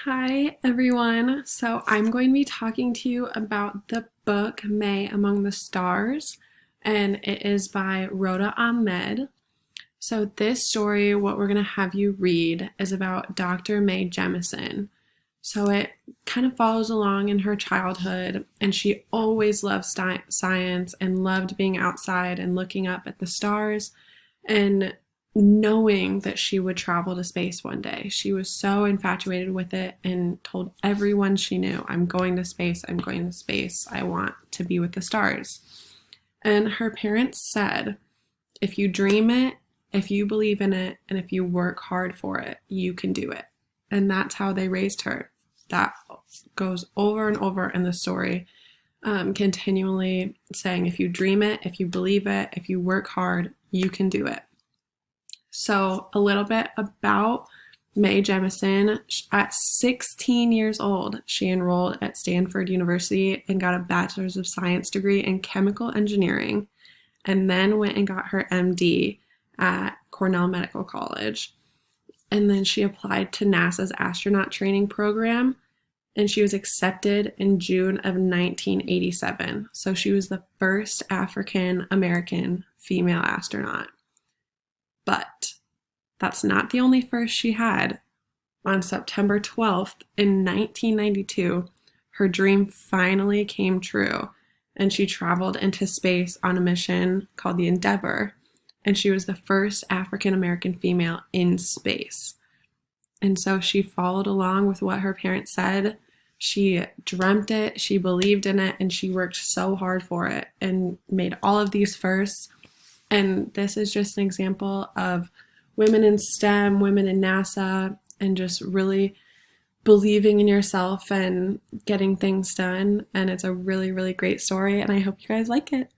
Hi everyone. So I'm going to be talking to you about the book Mae Among the Stars, and it is by Rhoda Ahmed. So this story, what we're going to have you read, is about Dr. Mae Jemison. So it kind of follows along in her childhood, and she always loved science and loved being outside and looking up at the stars and knowing that she would travel to space one day. She was so infatuated with it and told everyone she knew, I'm going to space, I'm going to space, I want to be with the stars. And her parents said, if you dream it, if you believe in it, and if you work hard for it, you can do it. And that's how they raised her. That goes over and over in the story, continually saying, if you dream it, if you believe it, if you work hard, you can do it. So a little bit about Mae Jemison. At 16 years old, she enrolled at Stanford University and got a Bachelor's of Science degree in chemical engineering, and then went and got her MD at Cornell Medical College. And then she applied to NASA's astronaut training program, and she was accepted in June of 1987. So she was the first African American female astronaut. But that's not the only first she had. On September 12th in 1992, her dream finally came true, and she traveled into space on a mission called the Endeavour, and she was the first African American female in space. And so she followed along with what her parents said. She dreamt it, she believed in it, and she worked so hard for it and made all of these firsts. And this is just an example of women in STEM, women in NASA, and just really believing in yourself and getting things done. And it's a really, really great story, and I hope you guys like it.